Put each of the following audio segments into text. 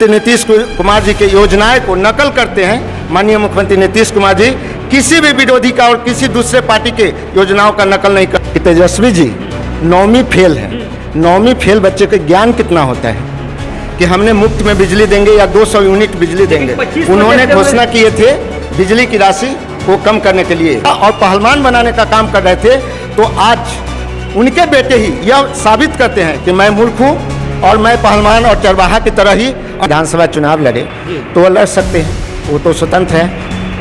नीतीश कुमार जी की योजनाएं को नकल करते हैं। माननीय मुख्यमंत्री नीतीश कुमार जी किसी भी विरोधी का और किसी दूसरे पार्टी के योजनाओं का नकल नहीं करते। तेजस्वी जी 9वीं फेल है। 9वीं फेल बच्चे के ज्ञान कितना होता है कि हमने मुफ्त में बिजली देंगे या 200 यूनिट बिजली देंगे। उन्होंने घोषणा किए थे बिजली की राशि को कम करने के लिए और पहलवान बनाने का काम कर रहे थे। तो आज उनके बेटे ही यह साबित करते हैं कि मैं मूर्ख हूँ और मैं पहलवान और चरवाहा की तरह ही विधानसभा चुनाव लड़े तो वो लड़ सकते हैं, वो तो स्वतंत्र है।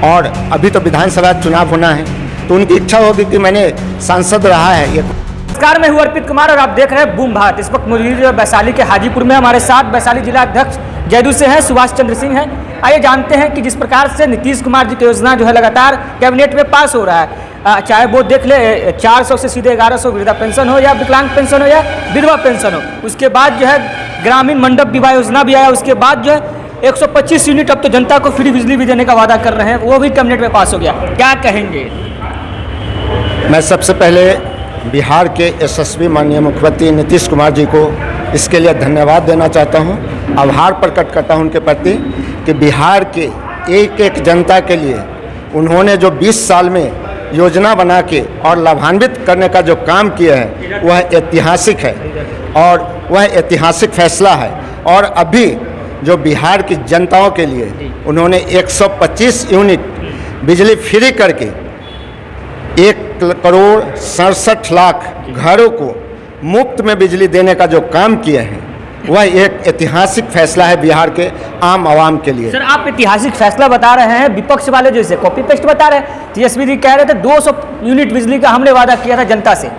और अभी तो विधानसभा चुनाव होना है तो उनकी इच्छा होगी कि मैंने सांसद रहा है। ये नमस्कार, मैं हूं अर्पित कुमार और आप देख रहे हैं बूम भारत। इस वक्त मौजूद वैशाली के हाजीपुर में हमारे साथ वैशाली जिला अध्यक्ष जयदू से हैं, सुभाष चंद्र सिंह हैं। आइए जानते हैं कि जिस प्रकार से नीतीश कुमार जी की योजना जो है लगातार कैबिनेट में पास हो रहा है, चाहे वो देख ले 400 से सीधे 1100 वृद्धा पेंशन हो या विकलांग पेंशन हो या विधवा पेंशन हो, उसके बाद जो है ग्रामीण मंडप विवाह योजना भी आया, उसके बाद जो है 125 यूनिट अब तो जनता को फ्री बिजली भी देने का वादा कर रहे हैं, वो भी कैबिनेट में पास हो गया। क्या कहेंगे? मैं सबसे पहले बिहार के यशस्वी माननीय मुख्यमंत्री नीतीश कुमार जी को इसके लिए धन्यवाद देना चाहता हूं, आभार प्रकट करता हूं उनके प्रति कि बिहार के एक एक जनता के लिए उन्होंने जो 20 साल में योजना बना के और लाभान्वित करने का जो काम किया है वह ऐतिहासिक है और वह ऐतिहासिक फैसला है। और अभी जो बिहार की जनताओं के लिए उन्होंने 125 यूनिट बिजली फ्री करके 1,67,00,000 घरों को मुफ्त में बिजली देने का जो काम किए हैं वह एक ऐतिहासिक फैसला है बिहार के आम आवाम के लिए। सर, आप ऐतिहासिक फैसला बता रहे हैं, विपक्ष वाले जो इसे कॉपी पेस्ट बता रहे हैं। तेजस्वी जी कह रहे थे 200 यूनिट बिजली का हमने वादा किया था जनता से।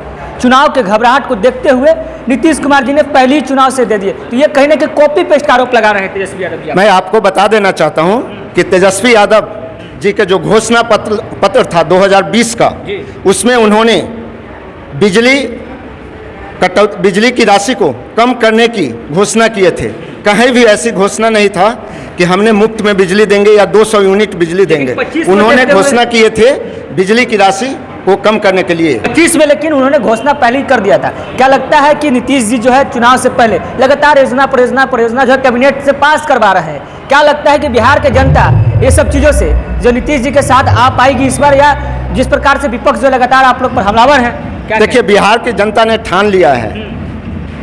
चुनाव के घबराहट को देखते हुए नीतीश कुमार जी ने पहले ही चुनाव से दे दिए, तो ये कहीं ना कहीं कॉपी पेस्ट का आरोप लगा रहे हैं तेजस्वी यादव जी। मैं आपको बता देना चाहता हूं कि तेजस्वी यादव जी के जो घोषणा पत्र था 2020 का, उसमें उन्होंने बिजली की राशि को कम करने की घोषणा किए थे। कहीं भी ऐसी घोषणा नहीं था कि हमने मुफ्त में बिजली देंगे या 200 यूनिट बिजली देंगे। उन्होंने घोषणा किए थे बिजली की राशि को कम करने के लिए 25 में, लेकिन उन्होंने घोषणा पहले ही कर दिया था। क्या लगता है कि नीतीश जी जो है चुनाव से पहले लगातार योजना परियोजना जो है कैबिनेट से पास करवा रहे हैं? क्या लगता है कि बिहार के जनता ये सब चीज़ों से जो नीतीश जी के साथ आ पाएगी इस बार, या जिस प्रकार से विपक्ष जो लगातार आप लोग पर हमलावर हैं? देखिए, बिहार की जनता ने ठान लिया है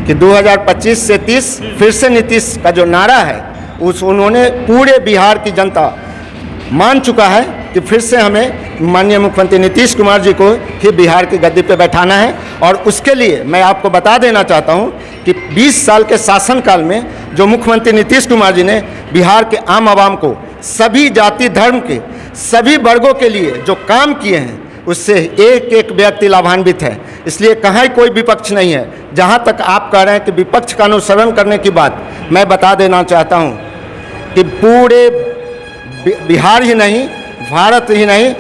कि 2025 से 30 फिर से नीतीश का जो नारा है उन्होंने पूरे बिहार की जनता मान चुका है कि फिर से हमें माननीय मुख्यमंत्री नीतीश कुमार जी को ही बिहार की गद्दी पे बैठाना है। और उसके लिए मैं आपको बता देना चाहता हूं कि 20 साल के शासनकाल में जो मुख्यमंत्री नीतीश कुमार जी ने बिहार के आम आवाम को सभी जाति धर्म के सभी वर्गों के लिए जो काम किए हैं उससे एक एक व्यक्ति लाभान्वित है। इसलिए कहीं कोई विपक्ष नहीं है। जहां तक आप कह रहे हैं कि विपक्ष का अनुसरण करने की बात, मैं बता देना चाहता हूं कि पूरे बिहार ही नहीं, भारत ही नहीं,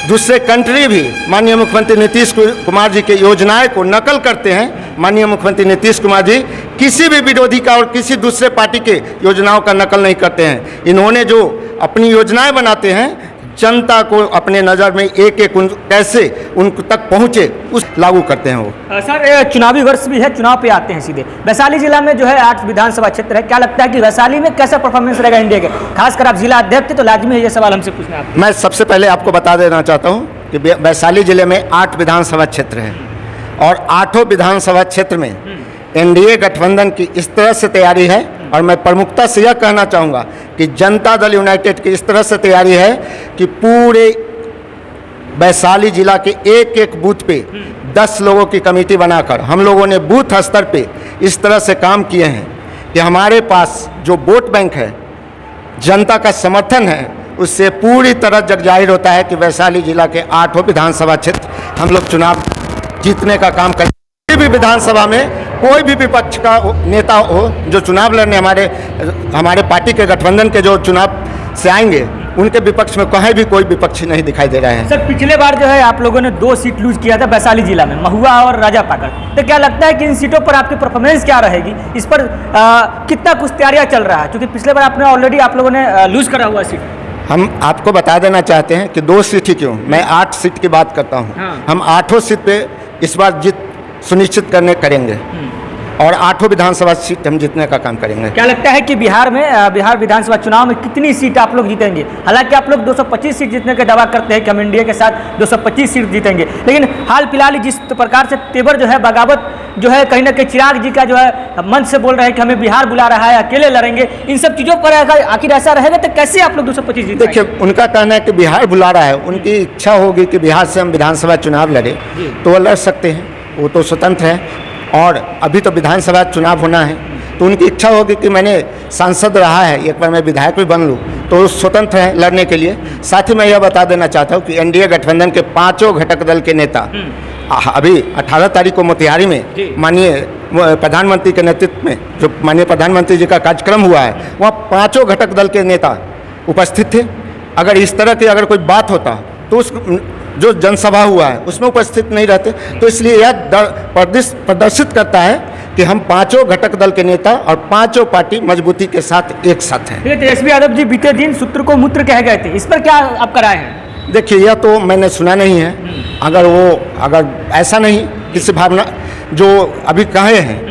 दूसरे कंट्री भी माननीय मुख्यमंत्री नीतीश कुमार जी की योजनाएं को नकल करते हैं। माननीय मुख्यमंत्री नीतीश कुमार जी किसी भी विरोधी का और किसी दूसरे पार्टी के योजनाओं का नकल नहीं करते हैं। इन्होंने जो अपनी योजनाएं बनाते हैं जनता को अपने नज़र में एक एक कैसे उन तक पहुँचे उस लागू करते हैं वो। सर, चुनावी वर्ष भी है, चुनाव पे आते हैं सीधे। वैशाली जिला में जो है 8 विधानसभा क्षेत्र है, क्या लगता है कि वैशाली में कैसा परफॉर्मेंस रहेगा इंडिया के? खासकर आप जिला अध्यक्ष थे तो लाजमी है ये सवाल हमसे पूछना है। मैं सबसे पहले आपको बता देना चाहता हूँ कि वैशाली जिले में 8 विधानसभा क्षेत्र हैं और 8 विधानसभा क्षेत्र में एनडीए गठबंधन की इस तरह से तैयारी है। और मैं प्रमुखता से यह कहना चाहूँगा कि जनता दल यूनाइटेड की इस तरह से तैयारी है कि पूरे वैशाली जिला के एक एक बूथ पे 10 लोगों की कमेटी बनाकर हम लोगों ने बूथ स्तर पे इस तरह से काम किए हैं कि हमारे पास जो वोट बैंक है, जनता का समर्थन है, उससे पूरी तरह जग जाहिर होता है कि वैशाली जिला के 8 विधानसभा क्षेत्र हम लोग चुनाव जीतने का काम करें। किसी भी विधानसभा में कोई भी विपक्ष का नेता हो जो चुनाव लड़ने हमारे पार्टी के गठबंधन के जो चुनाव से आएंगे, उनके विपक्ष में कहीं भी कोई विपक्षी नहीं दिखाई दे रहे हैं। सर, पिछले बार जो है आप लोगों ने 2 सीट लूज किया था वैशाली जिला में, महुआ और राजापाकड़। तो क्या लगता है कि इन सीटों पर आपकी परफॉर्मेंस क्या रहेगी? इस पर कितना कुछ तैयारियां चल रहा है, क्योंकि पिछले बार आपने ऑलरेडी आप लोगों ने लूज करा हुआ सीट। हम आपको बता देना चाहते हैं कि 2 सीट ही क्यों, मैं 8 सीट की बात करता हूँ। हम 8 सीट पे इस बार जीत सुनिश्चित करेंगे। और 8 विधानसभा सीट हम जीतने का काम करेंगे। क्या लगता है कि बिहार में बिहार विधानसभा चुनाव में कितनी सीट आप लोग जीतेंगे? हालांकि आप लोग 225 सीट जीतने का दावा करते हैं कि हम इंडिया के साथ 225 सीट जीतेंगे, लेकिन हाल फिलहाल जिस प्रकार से तेवर जो है बगावत जो है कहीं ना कहीं चिराग जी का जो है मंच से बोल रहे हैं कि हमें बिहार बुला रहा है, अकेले लड़ेंगे, इन सब चीज़ों पर अगर आखिर ऐसा रहेगा तो कैसे आप लोग 225 जीत? देखिए, उनका कहना है कि बिहार बुला रहा है, उनकी इच्छा होगी कि बिहार से हम विधानसभा चुनाव लड़े तो वो लड़ सकते हैं, वो तो स्वतंत्र है। और अभी तो विधानसभा चुनाव होना है, तो उनकी इच्छा होगी कि मैंने सांसद रहा है, एक बार मैं विधायक भी बन लूँ, तो स्वतंत्र है लड़ने के लिए। साथ ही मैं यह बता देना चाहता हूँ कि एनडीए गठबंधन के 5 घटक दल के नेता अभी 18 तारीख को मोतिहारी में माननीय प्रधानमंत्री के नेतृत्व में जो माननीय प्रधानमंत्री जी का कार्यक्रम हुआ है, वहाँ 5 घटक दल के नेता उपस्थित थे। अगर इस तरह की अगर कोई बात होता तो उस जो जनसभा हुआ है उसमें उपस्थित नहीं रहते। तो इसलिए यह प्रदर्शित करता है कि हम 5 घटक दल के नेता और 5 पार्टी मजबूती के साथ एक साथ हैं। तेजस्वी यादव जी बीते दिन सूत्र को मूत्र कह गए थे, इस पर क्या आपका राय है? देखिए, यह तो मैंने सुना नहीं है। अगर ऐसा नहीं किसी भावना जो अभी कहे हैं,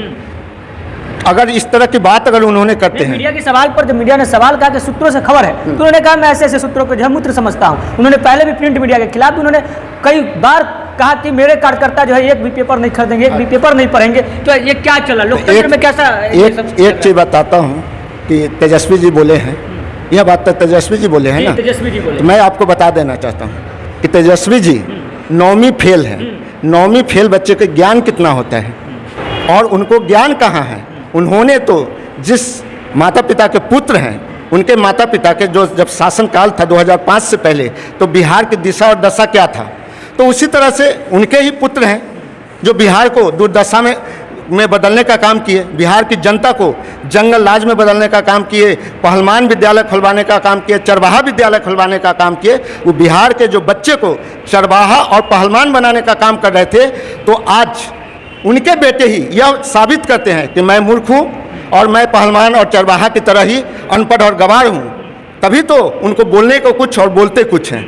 अगर इस तरह की बात अगर उन्होंने करते हैं, मीडिया के सवाल पर जब मीडिया ने सवाल कहा कि सूत्रों से खबर है, तो उन्होंने कहा मैं ऐसे ऐसे सूत्रों को जो है मूत्र समझता हूँ। उन्होंने पहले भी प्रिंट मीडिया के खिलाफ भी उन्होंने कई बार कहा कि मेरे कार्यकर्ता जो है एक भी पेपर नहीं खरीदेंगे, एक भी पेपर नहीं पढ़ेंगे। तो ये क्या चला लोकतंत्र में? कैसा एक चीज बताता हूँ कि तेजस्वी जी बोले हैं, यह बात तो तेजस्वी जी बोले हैं ना, तेजस्वी जी बोले। तो मैं आपको बता देना चाहता हूँ कि तेजस्वी जी 9वीं फेल है। 9वीं फेल बच्चे के ज्ञान कितना होता है, और उनको ज्ञान कहाँ है? उन्होंने तो जिस माता पिता के पुत्र हैं, उनके माता पिता के जो जब शासनकाल था 2005 से पहले, तो बिहार की दिशा और दशा क्या था, तो उसी तरह से उनके ही पुत्र हैं जो बिहार को दुर्दशा में बदलने का काम किए, बिहार की जनता को जंगल राज में बदलने का काम किए, पहलवान विद्यालय खुलवाने का काम किए, चरवाहा विद्यालय खुलवाने का काम किए। वो बिहार के जो बच्चे को चरवाहा और पहलवान बनाने का काम कर रहे थे, तो आज उनके बेटे ही यह साबित करते हैं कि मैं मूर्ख हूँ और मैं पहलवान और चरवाहा की तरह ही अनपढ़ और गंवार हूँ। तभी तो उनको बोलने को कुछ और बोलते कुछ हैं।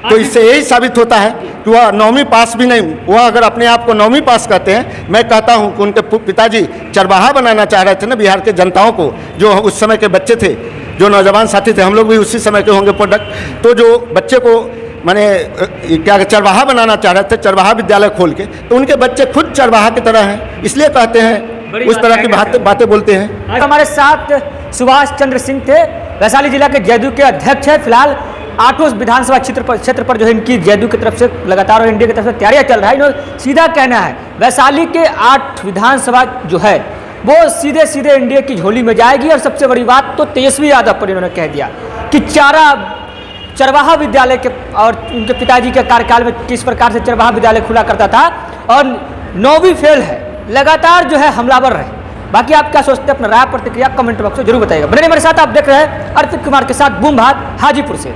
तो इससे यही साबित होता है कि वह 9वीं पास भी नहीं, वह अगर अपने आप को 9वीं पास करते हैं। मैं कहता हूँ कि उनके पिताजी चरवाहा बनाना चाह रहे थे ना बिहार के जनताओं को, जो उस समय के बच्चे थे, जो नौजवान साथी थे, हम लोग भी उसी समय के होंगे प्रोडक्ट। तो जो बच्चे को माने क्या चरवाहा बनाना चाह रहे थे, चरवाहा विद्यालय खोल के, तो उनके बच्चे खुद चरवाहा की तरह हैं, इसलिए कहते हैं, उस तरह की बातें बोलते हैं। आज हमारे साथ सुभाष चंद्र सिंह थे, वैशाली जिला के जदयू के अध्यक्ष है। फिलहाल 8 विधानसभा क्षेत्र पर जो है इनकी जदयू की तरफ से लगातार और इंडिया की तरफ से तैयारियां चल रहा है। इन्होंने सीधा कहना है वैशाली के 8 विधानसभा जो है वो सीधे सीधे इंडिया की झोली में जाएगी। और सबसे बड़ी बात तो तेजस्वी यादव पर इन्होंने कह दिया कि चरवाहा विद्यालय के और उनके पिताजी के कार्यकाल में किस प्रकार से चरवाहा विद्यालय खुला करता था, और 9वीं फेल है, लगातार जो है हमलावर रहे। बाकी आप क्या सोचते हैं, अपना राय प्रतिक्रिया कमेंट बॉक्स में जरूर बताइएगा। बने मेरे साथ, आप देख रहे हैं अर्पित कुमार के साथ बूम भारत हाजीपुर से।